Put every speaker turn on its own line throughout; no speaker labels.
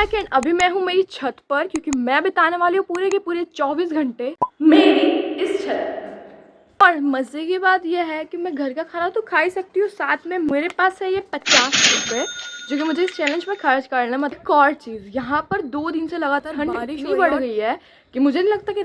Back and अभी मैं हूँ मेरी छत पर, क्योंकि मैं बिताने वाली हूँ पूरे के पूरे 24 घंटे मेरी इस छत। और मज़े की बात यह है कि मैं घर का खाना तो खा ही सकती हूँ, साथ में मेरे पास है ये 50 रुपये जो कि मुझे इस चैलेंज में खर्च करना। मतलब एक और चीज़, यहाँ पर 2 दिन से लगातार बारिश इतनी बढ़ गई है कि मुझे नहीं लगता कि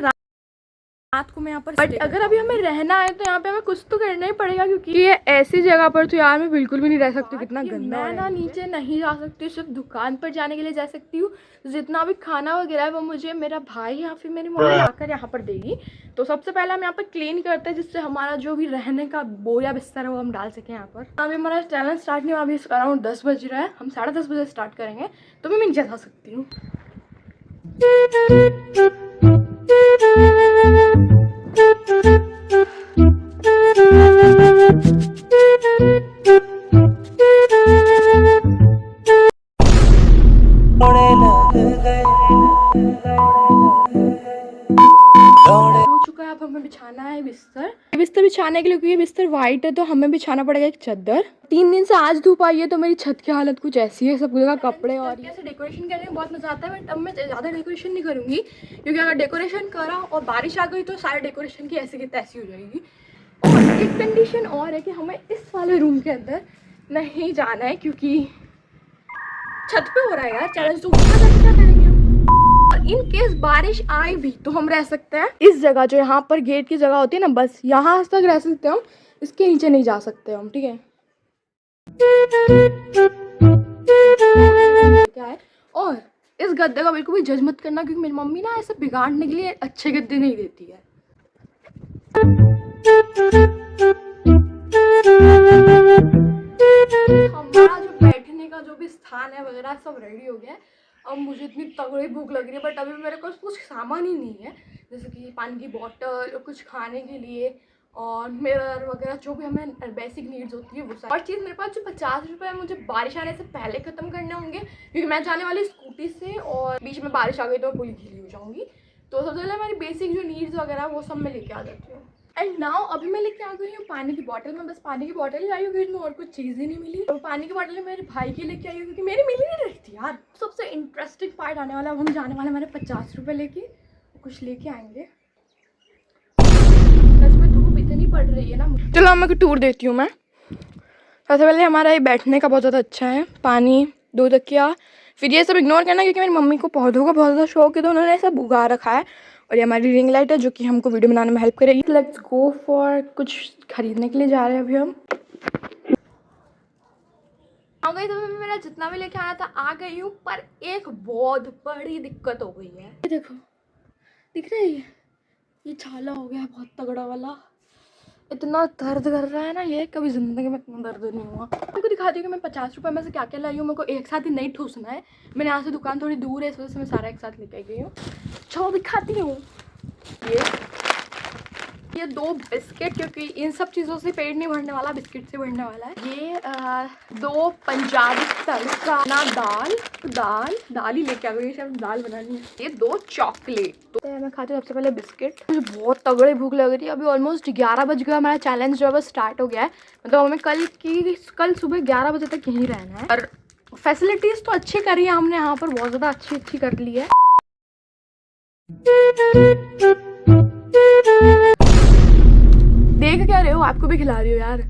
रात को मैं यहाँ पर, बट अगर अभी हमें रहना है तो यहाँ पे हमें कुछ तो करना ही पड़ेगा, क्योंकि ये ऐसी जगह पर तो यार मैं बिल्कुल भी नहीं रह सकती। कितना गंदा है। मैं ना नीचे नहीं जा सकती, सिर्फ दुकान पर जाने के लिए जा सकती हूँ। जितना भी खाना वगैरह है वो मुझे मेरा भाई या फिर मेरी मम्मी आकर यहाँ पर देगी। तो सबसे पहले हम यहाँ पर क्लीन करते हैं, जिससे हमारा जो भी रहने का बोया बिस्तर है वो हम डाल सकें यहाँ पर। अभी हमारा चैलेंज स्टार्ट नहीं हुआ, अभी अराउंड 10 बज रहा है, हम 10:30 बजे स्टार्ट करेंगे। तो मैं नीचे जा सकती हूँ। हो चुका है, अब हमें बिछाना है बिस्तर। बिस्तर बिछाने के लिए, क्योंकि बिस्तर वाइट है तो हमें बिछाना पड़ेगा एक चादर। 3 दिन से आज धूप आई है तो मेरी छत की हालत कुछ ऐसी है, सब जगह कपड़े और ऐसे डेकोरेशन करने में बहुत मजा आता है। बट अब मैं ज़्यादा डेकोरेशन नहीं करूँगी, क्योंकि अगर डेकोरेशन करा और बारिश आ गई तो सारे डेकोरेशन की ऐसी की तैसी हो जाएगी। और एक कंडीशन और है कि हमें इस वाले रूम के अंदर नहीं जाना है, क्योंकि छत पे हो रहा है यार चैलेंज, तो ऊपर जाके क्या करेंगे हम। और इन केस बारिश आए भी तो हम रह सकते हैं इस जगह, जो यहाँ पर गेट की जगह होती है ना, बस यहाँ तक रह सकते हैं हम, इसके नीचे नहीं जा सकते हम, ठीक है। क्या है, और इस गद्दे का बिल्कुल भी जज मत करना, क्योंकि मेरी मम्मी ना ऐसे बिगाड़ने के लिए अच्छे गद्दे नहीं देती है। हमारा जो बैठने का जो भी स्थान है वगैरह सब रेडी हो गया है। अब मुझे इतनी तगड़ी भूख लग रही है, बट अभी मेरे पास कुछ सामान ही नहीं है, जैसे कि पानी की बोतल, कुछ खाने के लिए और मिरर वगैरह, जो भी हमें बेसिक नीड्स होती है वो सारी। और चीज़ मेरे पास जो 50 रुपये है मुझे बारिश आने से पहले ख़त्म करने होंगे, क्योंकि मैं जाने वाली स्कूटी से और बीच में बारिश आ गई तो मैं पूरी गीली हो जाऊँगी। तो सबसे पहले हमारी बेसिक जो नीड्स वगैरह वो सब मैं लेके आ जाती हूँ। एंड नाउ अभी मैं लेके आ गई हूँ पानी की बोतल। मैं बस पानी की बोतल ही आई हूँ, क्योंकि और कुछ चीज़ ही नहीं मिली। और पानी की बोतल मेरे भाई की लेके आई हूँ, क्योंकि मेरी मिली नहीं रही थी यार। सबसे इंटरेस्टिंग पार्ट आने वाला, अब हम जाने वाले हमारे 50 रुपये लेके कुछ लेके आएंगे। में धूप इतनी पड़ रही है ना। चलो मैं टूर देती हूँ। मैं सबसे पहले हमारा ये बैठने का बहुत ज़्यादा अच्छा है, पानी, 2 तकिया। फिर ये सब इग्नोर करना, क्योंकि मेरी मम्मी को पौधों का बहुत ज़्यादा शौक है तो उन्होंने सब उगा रखा है। और ये हमारी रिंग लाइट है जो कि हमको वीडियो बनाने में हेल्प करेगी। लेट्स गो फॉर कुछ खरीदने के लिए जा रहे हैं अभी हम। आ गई, तो मेरा जितना भी लेके आना था आ गई हूँ, पर एक बहुत बड़ी दिक्कत हो गई है। ये देखो, दिख रहा है ये छाला हो गया है बहुत तगड़ा वाला। इतना दर्द कर रहा है ना ये, कभी ज़िंदगी में इतना दर्द नहीं हुआ। आपको दिखाती हूँ कि मैं 50 रुपये में से क्या क्या लाई हूँ। मेरे को एक साथ ही नहीं ठूसना है, मैंने यहाँ से दुकान थोड़ी दूर है, इस वजह से मैं सारा एक साथ लेके गई हूँ। चलो दिखाती हूँ। ये 2 बिस्किट, क्योंकि इन सब चीज़ों से पेट नहीं भरने वाला, बिस्किट से भरने वाला है। ये 2 पंजाबी तड़का ना दाल ही लेके आ गई, शायद दाल बनानी है। ये 2 चॉकलेट। तो मैं खाती हूँ सबसे पहले बिस्किट। मुझे बहुत तगड़ी भूख लग रही है। अभी ऑलमोस्ट 11 बज गया, हमारा चैलेंज जो है वो स्टार्ट हो गया है। मतलब हमें कल सुबह 11 बजे तक यहीं रहना है। और फैसिलिटीज़ तो अच्छी करी है हमने यहाँ पर, बहुत ज़्यादा अच्छी कर ली है। देख क्या रहे हो, आपको भी खिला रही हो यार।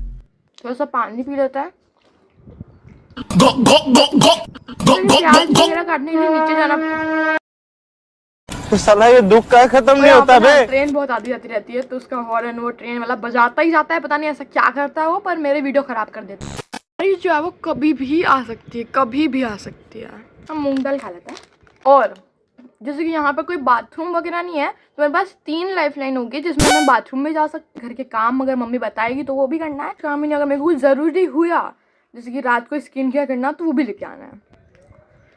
थोड़ा सा पानी पी लेता है। प्याज वगैरह काटने के लिए नीचे जाना
तो साला ये दुख का खत्म नहीं होता बे।
ट्रेन बहुत आती जाती रहती है, तो उसका हॉर्न वो ट्रेन वाला बजाता ही जाता है। पता नहीं ऐसा क्या करता है वो, पर मेरे वीडियो खराब कर देता है। बारिश जो है वो कभी भी आ सकती है, कभी भी आ सकती है। हम मूंग दाल खा लेते हैं। और जैसे कि यहाँ पर कोई बाथरूम वगैरह नहीं है, तो मेरे पास 3 लाइफलाइन होगी, जिसमें मैं बाथरूम में जा सकती। घर के काम अगर मम्मी बताएगी तो वो भी करना है। काम ही नहीं, अगर मेरे को ज़रूरी हुआ जैसे कि रात को स्किन केयर करना, तो वो भी लेके आना है।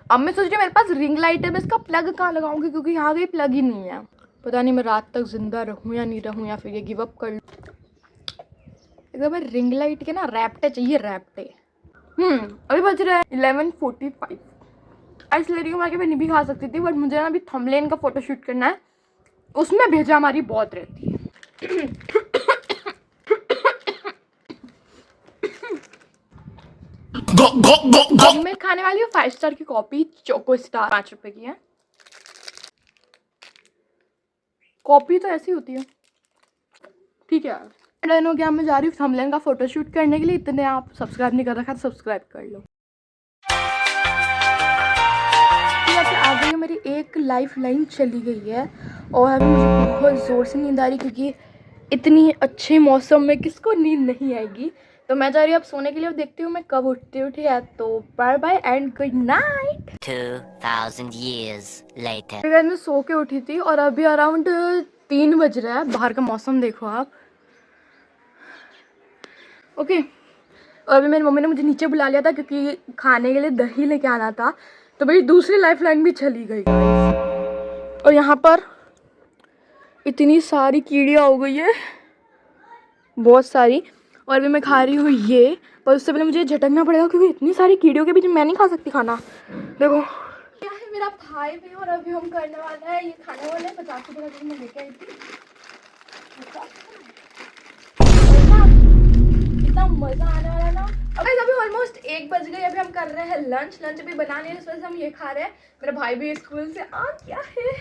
अब मैं सोच रही हूँ मेरे पास रिंग लाइट है, मैं इसका प्लग कहाँ लगाऊंगी, क्योंकि यहाँ कहीं प्लग ही नहीं है। पता नहीं मैं रात तक जिंदा रहूँ या नहीं रहूँ, या फिर ये गिव अप कर लूँ। अगर मैं रिंग लाइट के ना रैप्टे चाहिए, रैप्टे। अभी बज रहा है 11:45। आइस ले रही हूँ मैं नहीं भी खा सकती थी, बट मुझे ना अभी थंबनेल का फोटो शूट करना है, उसमें भेजा हमारी बहुत रहती है। अब मैं खाने वाली हूँ 5 स्टार की कॉफी, चोको स्टार, 5 रुपए की है। कॉफी तो ऐसी होती है, ठीक है। डन हो गया, मैं जा रही हूँ थंबनेल का फोटोशूट करने के लिए। इतने आप सब्सक्राइब नहीं कर रखा तो सब्सक्राइब कर लो। आ गई है, मेरी एक लाइफ लाइन चली गई है और अभी मुझे बहुत ज़ोर से नींद आ रही, क्योंकि इतनी अच्छे मौसम में किसको नींद नहीं आएगी। तो मैं जा रही हूँ अब सोने के लिए। देखती हूँ मैं कब उठती है। तो bye bye and good night.
2000 years later.
मैं सो के उठी थी और अभी अराउंड 3 बज रहा है। बाहर का मौसम देखो आप। ओके, और अभी मेरी मम्मी ने मुझे नीचे बुला लिया था क्योंकि खाने के लिए दही लेके आना था। तो मेरी दूसरी लाइफ लाइन भी चली गई और यहाँ पर इतनी सारी कीड़ियाँ हो गई है, बहुत सारी। और अभी मैं खा रही हूँ ये, पर उससे पहले मुझे झटकना पड़ेगा क्योंकि इतनी सारी कीड़ियों के बीच में मैं नहीं खा सकती खाना। देखो क्या है, मेरा भाई भी और अभी हम करने वाला है ये खाने वाले 50 रुपये का मैं लेके आई थी। इतना मज़ा आने वाला ना। अभी ऑलमोस्ट 1 बज गई। अभी हम कर रहे हैं लंच अभी बना नहीं है, इस वजह से हम ये खा रहे हैं। मेरा भाई भी स्कूल से आ गया है।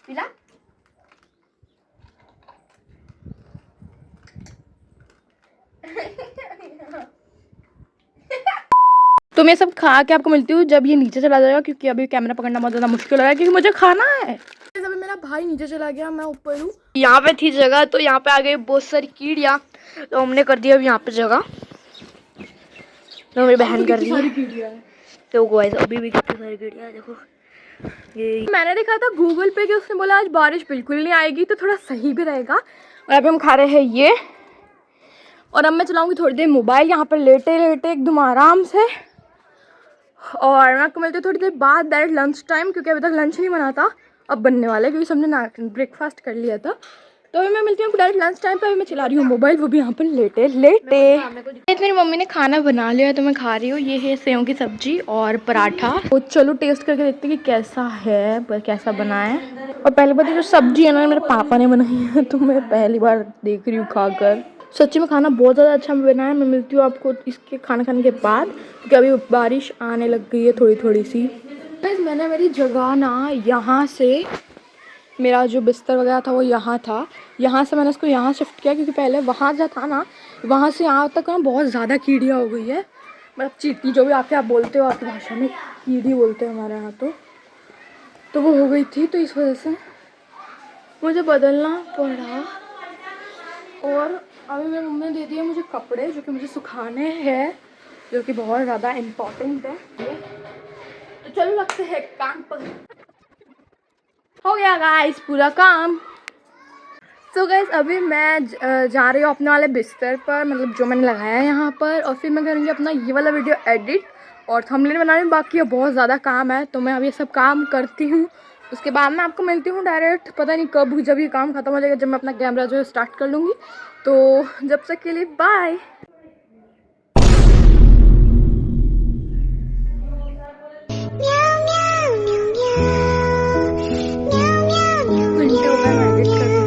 पिला तो मैं सब खा के आपको मिलती हूँ जब ये नीचे चला जाएगा, क्योंकि अभी कैमरा पकड़ना बहुत ज़्यादा मुश्किल हो रहा है क्योंकि मुझे खाना है। अभी मेरा भाई नीचे चला गया, मैं ऊपर हूँ। यहाँ पे थी जगह तो यहाँ पे आ गई बहुत सारी कीड़ियाँ, तो हमने कर दिया अभी यहाँ पे जगह। तो मेरी बहन कर रही है। तो गाइस अभी भी कितनी सारी कीड़ियाँ देखो। ये मैंने देखा था गूगल पे कि उसने बोला आज बारिश बिल्कुल नहीं आएगी, तो थोड़ा सही भी रहेगा। और अभी हम खा रहे हैं ये, और अब मैं चलाऊंगी थोड़ी देर मोबाइल यहाँ पर लेटे लेटे एकदम आराम से। और मैं आपको मिलती हूँ थोड़ी देर बाद डायरेक्ट लंच टाइम, क्योंकि अभी तक लंच नहीं बना था, अब बनने वाला है क्योंकि सबने ब्रेकफास्ट कर लिया था। तो अभी मैं मिलती हूँ डायरेक्ट लंच टाइम पे। अभी मैं चला रही हूँ मोबाइल, वो भी यहाँ पर लेटे लेटे। मेरी मम्मी ने खाना बना लिया है तो मैं खा रही हूँ। ये है सेव की सब्जी और पराठा। तो चलो टेस्ट करके देखते हैं कि कैसा है, पर कैसा बना है। और पहली बात जो सब्जी है ना मेरे पापा ने बनाई है, तो मैं पहली बार देख रही हूँ खाकर। सच्ची में खाना बहुत ज़्यादा अच्छा बना है। मैं मिलती हूँ आपको इसके खाना खाने के बाद, क्योंकि अभी बारिश आने लग गई है थोड़ी थोड़ी सी। बस मैंने मेरी जगह ना यहाँ से, मेरा जो बिस्तर वगैरह था वो यहाँ था, यहाँ से मैंने इसको यहाँ शिफ्ट किया क्योंकि पहले वहाँ जो था ना, वहाँ से यहाँ तक ना बहुत ज़्यादा कीड़ियाँ हो गई है। मतलब चींटी जो भी आप बोलते हो, आपकी भाषा में कीड़ी बोलते हैं हमारे यहाँ। तो वो हो गई थी, तो इस वजह से मुझे बदलना पड़ा। और अभी मेरी मम्मी ने दे दिए मुझे कपड़े जो कि मुझे सुखाने हैं, जो कि बहुत ज़्यादा इम्पोर्टेंट है। तो चलो लगते हैं काम पर। हो गया गाइस पूरा काम। तो गाइस अभी मैं जा रही हूँ अपने वाले बिस्तर पर, मतलब जो मैंने लगाया है यहाँ पर। और फिर मैं करूँगी अपना ये वाला वीडियो एडिट और थंबनेल बनाने में बाकी है, बहुत ज़्यादा काम है। तो मैं अब ये सब काम करती हूँ, उसके बाद मैं आपको मिलती हूँ डायरेक्ट, पता नहीं कब, जब ये काम ख़त्म हो जाएगा, जब मैं अपना कैमरा जो है स्टार्ट कर लूँगी। तो जब तक के लिए बाय।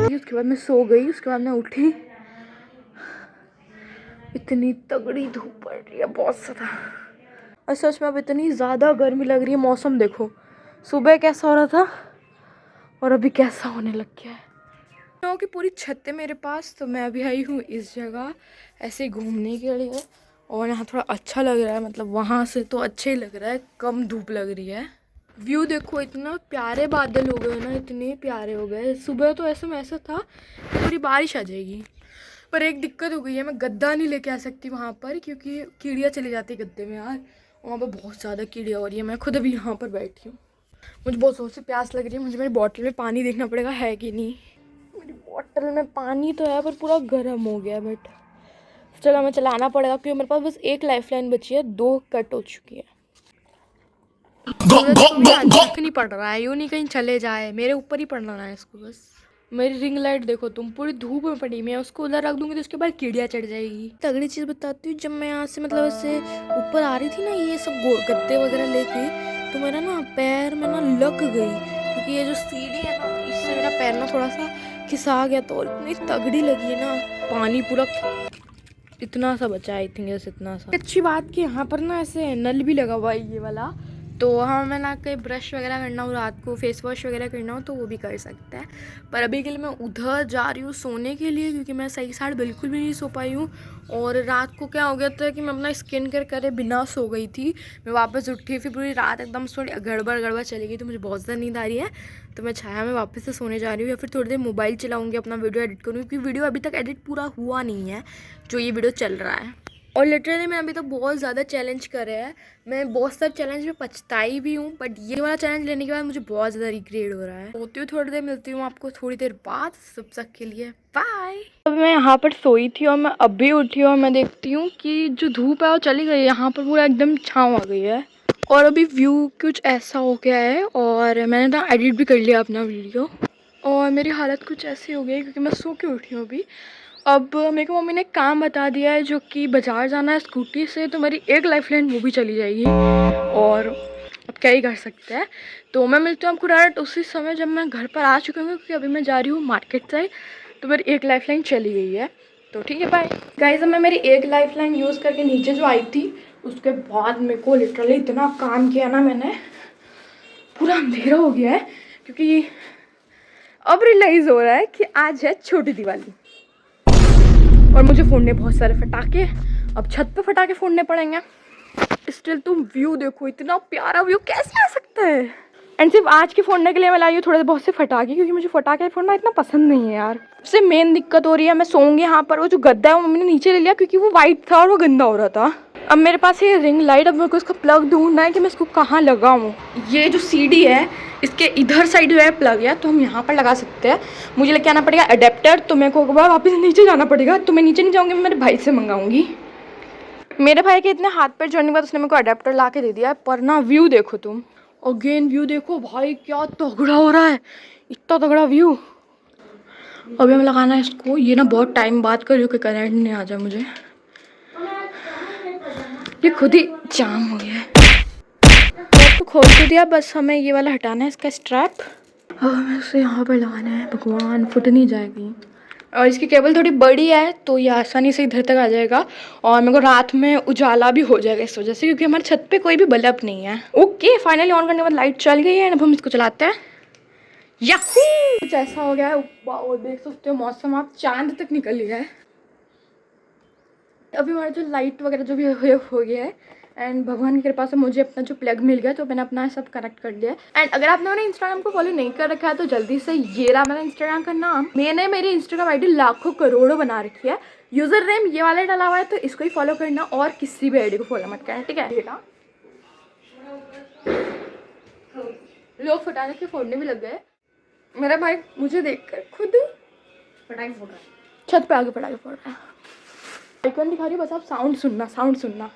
उसके बाद मैं सो गई, उसके बाद मैं उठी। इतनी तगड़ी धूप पड़ रही है, बहुत ज़्यादा। और सच में अब इतनी ज़्यादा गर्मी लग रही है। मौसम देखो, सुबह कैसा हो रहा था और अभी कैसा होने लग गया है। की पूरी छत है मेरे पास, तो मैं अभी आई हूँ इस जगह ऐसे घूमने के लिए। और यहाँ थोड़ा अच्छा लग रहा है, मतलब वहाँ से तो अच्छा ही लग रहा है, कम धूप लग रही है। व्यू देखो, इतना प्यारे बादल हो गए ना, इतने प्यारे हो गए। सुबह तो ऐसा था कि पूरी बारिश आ जाएगी, पर एक दिक्कत हो गई है, मैं गद्दा नहीं लेके आ सकती वहाँ पर, क्योंकि कीड़ियाँ चली जाती है गद्दे में यार। वहाँ पर बहुत ज़्यादा कीड़ियाँ हो रही है। मैं खुद अभी यहाँ पर बैठी हूँ, मुझे बहुत ज़ोर से प्यास लग रही है। मुझे मेरी बॉटल में पानी देखना पड़ेगा है कि नहीं। मेरी बॉटल में पानी तो है पर पूरा गर्म हो गया। बट चलो हमें चलाना पड़ेगा क्योंकि मेरे पास बस एक लाइफ लाइन बची है, 2 कट हो चुकी है। नहीं पड़ रहा है, यूँ नहीं कहीं चले जाए, मेरे ऊपर ही पड़ना है इसको बस। मेरी रिंग लाइट देखो तुम, पूरी धूप में पड़ी। मैं उसको उधर रख दूंगी तो उसके बाद कीड़ियाँ चढ़ जाएगी। तगड़ी चीज़ बताती हूँ, जब मैं यहाँ से मतलब ऐसे ऊपर आ रही थी ना, ये सब गत्ते वगैरह लेके, तो मेरा ना पैर में ना लग गई, क्योंकि ये जो सीढ़ी है ना, इससे मेरा पैर ना थोड़ा सा खिसा गया तो इतनी तगड़ी लगी है ना, पानी पूरा इतना सा बचा है, आई थिंक जैसे इतना सा। अच्छी बात कि यहाँ पर ना ऐसे नल भी लगा हुआ है ये वाला, तो हमें ना कहीं ब्रश वगैरह करना हो, रात को फेस वॉश वगैरह करना हो तो वो भी कर सकता है। पर अभी के लिए मैं उधर जा रही हूँ सोने के लिए, क्योंकि मैं सही साइड बिल्कुल भी नहीं सो पाई हूँ। और रात को क्या हो गया था कि मैं अपना स्किन केयर करे बिना सो गई थी। मैं वापस उठी, फिर पूरी रात एकदम थोड़ी गड़बड़ चली गई, तो मुझे बहुत ज़्यादा नींद आ रही है। तो मैं छाया में वापस से सोने जा रही हूँ, या फिर थोड़ी देर मोबाइल चलाऊँगी, अपना वीडियो एडिट करूँगी, क्योंकि वीडियो अभी तक एडिट पूरा हुआ नहीं है जो ये वीडियो चल रहा है। और लिटरली मैं अभी तक बहुत ज़्यादा चैलेंज करे है, मैं बहुत सारे चैलेंज में पछताई भी हूँ, बट ये वाला चैलेंज लेने के बाद मुझे बहुत ज़्यादा रिग्रेट हो रहा है। होती हूँ थोड़ी देर, मिलती हूँ आपको थोड़ी देर बाद, सब तक के लिए बाय। अभी मैं यहाँ पर सोई थी और मैं अभी उठी और मैं देखती हूँ कि जो धूप है वो चली गई है, यहाँ पर पूरा एकदम छाँव आ गई है। और अभी व्यू कुछ ऐसा हो गया है, और मैंने ना एडिट भी कर लिया अपना वीडियो, और मेरी हालत कुछ ऐसी हो गई है क्योंकि मैं सो के उठी हूँ अभी। अब मेरे को मम्मी ने काम बता दिया है, जो कि बाज़ार जाना है स्कूटी से, तो मेरी एक लाइफलाइन वो भी चली जाएगी, और अब क्या ही कर सकते हैं। तो मैं मिलती हूँ आपको डायरेक्ट उसी समय जब मैं घर पर आ चुकी हूँ, क्योंकि अभी मैं जा रही हूँ मार्केट से, तो मेरी एक लाइफलाइन चली गई है। तो ठीक है, बाय गाइस। अब मैं मेरी एक लाइफलाइन यूज़ करके नीचे जो आई थी, उसके बाद मेरे को लिटरली इतना काम किया ना मैंने, पूरा अंधेरा हो गया है, क्योंकि अब रियलाइज़ हो रहा है कि आज है छोटी दिवाली और मुझे फोड़ने बहुत सारे फटाके, अब छत पे फटाके फोड़ने पड़ेंगे। स्टिल तुम व्यू देखो, इतना प्यारा व्यू कैसे आ सकता है। एंड सिर्फ आज के फोड़ने के लिए मैं लाई हूँ थोड़े बहुत से फटाके, क्योंकि मुझे फटाके फोड़ना इतना पसंद नहीं है यार। सबसे मेन दिक्कत हो रही है, मैं सोऊंगी यहाँ पर, वो जो गद्दा है वो मम्मी ने नीचे ले लिया, क्योंकि वो वाइट था और वो गंदा हो रहा था। अब मेरे पास ये रिंग लाइट, अब मेरे को इसका प्लग ढूंढना है कि मैं इसको कहाँ लगाऊँ। ये जो सीढ़ी है इसके इधर साइड जो है प्लग है, तो हम यहाँ पर लगा सकते हैं। मुझे लेके आना पड़ेगा अडेप्टर, तो मेरे को वापस नीचे जाना पड़ेगा, तो मैं नीचे नहीं जाऊँगी, मैं मेरे भाई से मंगाऊँगी। मेरे भाई के इतने हाथ पैर जोड़ने के बाद उसने मेरे को अडेप्टर ला के दे दिया, पर ना व्यू देखो तुम, अगेन व्यू देखो भाई, क्या तगड़ा हो रहा है, इतना तगड़ा व्यू। अभी हमें लगाना है इसको, ये ना बहुत टाइम बाद कर रही हूँ कि करंट नहीं आ जाए मुझे, ये खुद ही जाम हो गया है। तो खोल तो दिया, बस हमें ये वाला हटाना है इसका स्ट्रैप, और हमें इसे यहाँ पर लगाना है, भगवान फुट नहीं जाएगी। और इसकी केबल थोड़ी बड़ी है, तो ये आसानी से इधर तक आ जाएगा, और मेरे को रात में उजाला भी हो जाएगा इस वजह से, क्योंकि हमारे छत पे कोई भी बल्ब नहीं है। ओके, फाइनली ऑन करने के बाद लाइट चल गई है, अब हम इसको चलाते हैं। याहू, कुछ ऐसा हो गया है, और देख सकते हो मौसम, आप चांद तक निकल गया है। अभी हमारा जो लाइट वगैरह जो भी हो गया है, एंड भगवान की कृपा से मुझे अपना जो प्लग मिल गया, तो मैंने अपना सब कनेक्ट कर लिया है। एंड अगर आपने मेरे इंस्टाग्राम को फॉलो नहीं कर रखा है तो जल्दी से, ये रहा मेरा इंस्टाग्राम का नाम। मैंने मेरी इंस्टाग्राम आईडी लाखों करोड़ों बना रखी है, यूजर नेम ये वाला डाला हुआ है, तो इसको ही फॉलो करना, और किसी भी आईडी को फॉलो मत करना, ठीक है। लोग फटाने के फोड़ने भी लग गए, मेरा भाई मुझे देखकर खुद पटाखे फोड़ रहा है, छत पे आके पटाखे फोड़ रहा है। आइकन दिखा रही हूँ, बस आप साउंड सुनना, साउंड सुनना।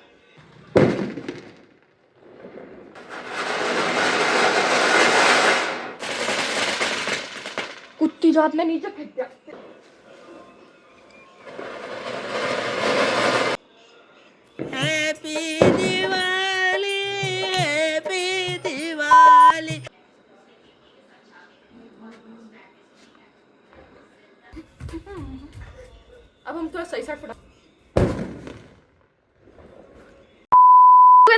कुत्ती जात ने नीचे फेंक दिया।
Happy Diwali, happy Diwali.
अब हम थोड़ा सही साइड फटा,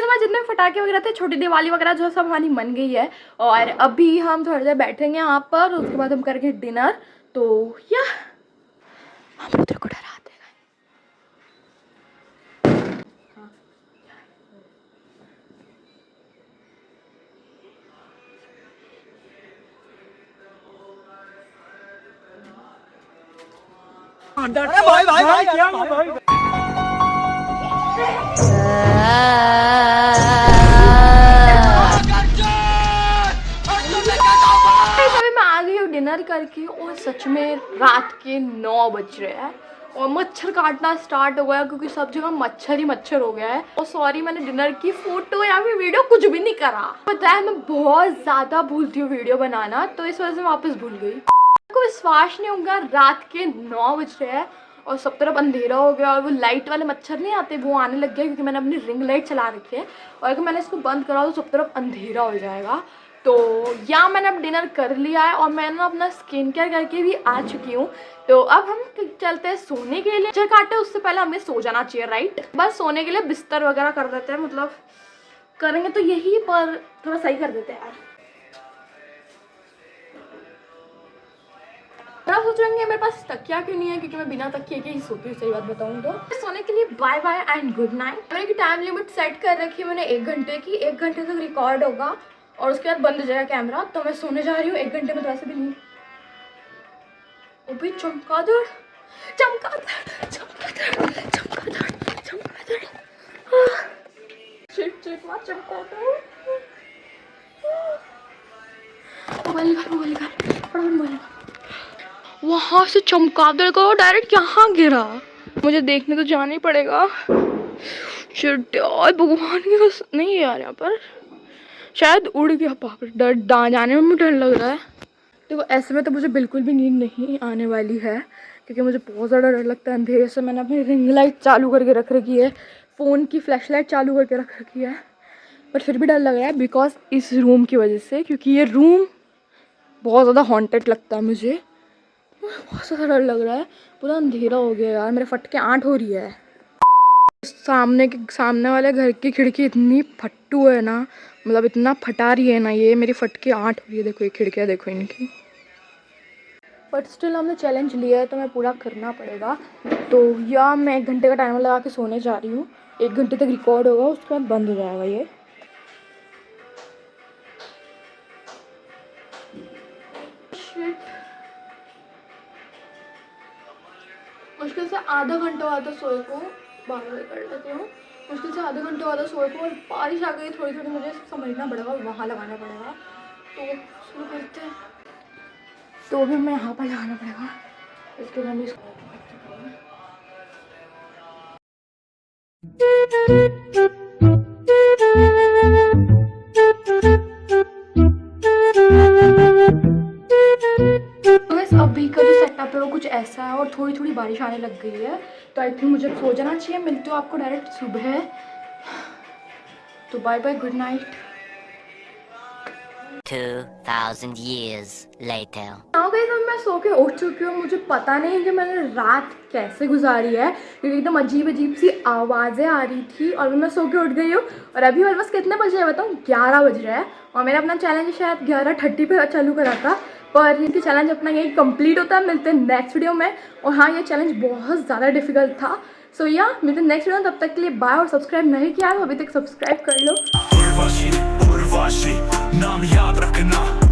वैसे जितने फटाके वगैरह थे, छोटी दिवाली वगैरह जो सब हमारी मन गई है, और अभी हम थोड़ी देर बैठेंगे यहाँ पर, उसके बाद हम करेंगे डिनर। तो या हम उधर को डरा देगा।
अरे भाई भाई भाई क्या भाई?
अभी मैं आ गई हूँ डिनर करके, और सच में रात के 9 बज रहे हैं, और मच्छर काटना स्टार्ट हो गया, क्योंकि सब जगह मच्छर ही मच्छर हो गया है। और सॉरी, मैंने डिनर की फोटो या फिर वीडियो कुछ भी नहीं करा। पता है मैं बहुत ज़्यादा भूलती हूँ वीडियो बनाना, तो इस वजह से वापस भूल गई। को विश्वास नहीं होगा, रात के 9 बज रहे हैं और सब तरफ अंधेरा हो गया, और वो लाइट वाले मच्छर नहीं आते, वो आने लग गया, क्योंकि मैंने अपनी रिंग लाइट चला रखी है, और अगर मैंने इसको बंद करा तो सब तरफ अंधेरा हो जाएगा। तो यहाँ मैंने अब डिनर कर लिया है और मैंने अपना स्किन केयर करके भी आ चुकी हूँ। तो अब हम चलते हैं सोने के लिए। चल काटे उससे पहले हमें सो जाना चाहिए, राइट? बस सोने के लिए बिस्तर वगैरह कर देते हैं, मतलब करेंगे तो यही, पर थोड़ा सही कर देते हैं यार। आप सोच रहे होंगे मेरे पास तकिया क्यों नहीं है, क्योंकि मैं बिना तकिए के ही सोती हूँ, सही बात बताऊँ तो। सोने के लिए bye bye and good night. मैंने की टाइम लिमिट सेट कर रखी है मैंने 1 घंटे की। 1 घंटे तक रिकॉर्ड होगा और उसके बाद बंद हो जाएगा कैमरा। तो मैं सोने जा रही हूँ 1 घंटे में, तो वैसे भी नहीं। ओ भाई चमगादड़, चमगादड़, चमगादड़, चमगादड़, चमगादड़, शिट शिट मार चमगादड़। मोबाइल निकाल, फटाफट मोबाइल। वहाँ से चमगादड़ को डायरेक्ट यहाँ गिरा। मुझे देखने तो जाना ही पड़ेगा। शिट यार, भगवान की कसम, नहीं यार यहाँ पर शायद उड़ गया। बाप रे, डर जाने में भी डर लग रहा है। देखो ऐसे में तो मुझे बिल्कुल भी नींद नहीं आने वाली है, क्योंकि मुझे बहुत ज़्यादा डर लगता है अंधेरे से। मैंने अपनी रिंग लाइट चालू करके रख रखी है, फ़ोन की फ्लैश लाइट चालू करके रख रखी है, बट फिर भी डर लग रहा है बिकॉज इस रूम की वजह से, क्योंकि ये रूम बहुत ज़्यादा हॉन्टेड लगता है मुझे। बहुत ज़्यादा डर लग रहा है, पूरा अंधेरा हो गया यार, मेरे फटके आंट हो रही है। सामने वाले घर की खिड़की इतनी फट्टू है ना, मतलब इतना फटा रही है ना, ये मेरी फटके आंट हो रही है। देखो ये खिड़कियाँ देखो इनकी। बट स्टिल हमने चैलेंज लिया है तो मैं पूरा करना पड़ेगा। तो या मैं 1 घंटे का टाइमर लगा के सोने जा रही हूँ। 1 घंटे तक रिकॉर्ड होगा, उसके बाद बंद हो जाएगा ये। मुश्किल से आधा घंटा हुआ था सोए को, 12 बजे कर लेती हूँ। मुश्किल से आधे घंटे वाला सोए को, और बारिश आ गई थोड़ी थोड़ी, मुझे समझना पड़ेगा, वहाँ लगाना पड़ेगा। तो शुरू करते हैं। तो भी मैं यहाँ पर लगाना पड़ेगा, इसके बाद भी अभी का जो सेटअप है वो कुछ ऐसा है, और थोड़ी थोड़ी बारिश आने लग गई है, तो आई थिंक मुझे सो जाना चाहिए। मिलते हो आपको डायरेक्ट सुबह। तो bye bye, good night.
2000 years later.
Now guys, अब मैं सो के उठ चुकी हूँ। मुझे पता नहीं है कि मैंने रात कैसे गुजारी है, क्योंकि एकदम अजीब अजीब सी आवाज़ें आ रही थी और मैं सो के उठ गई हूँ। और अभी ऑलमोस्ट कितने बज रहे हैं बताऊँ? 11 बज रहे हैं। और मैंने अपना चैलेंज शायद 11:30 पे चालू करा था, पर ये चैलेंज अपना यही कंप्लीट होता है। मिलते हैं नेक्स्ट वीडियो में। और हाँ, ये चैलेंज बहुत ज़्यादा डिफिकल्ट था। सो या मिलते हैं नेक्स्ट वीडियो। तब तक के लिए बाय। और सब्सक्राइब नहीं किया है तो अभी तक सब्सक्राइब कर लो।
नाम याद रखना।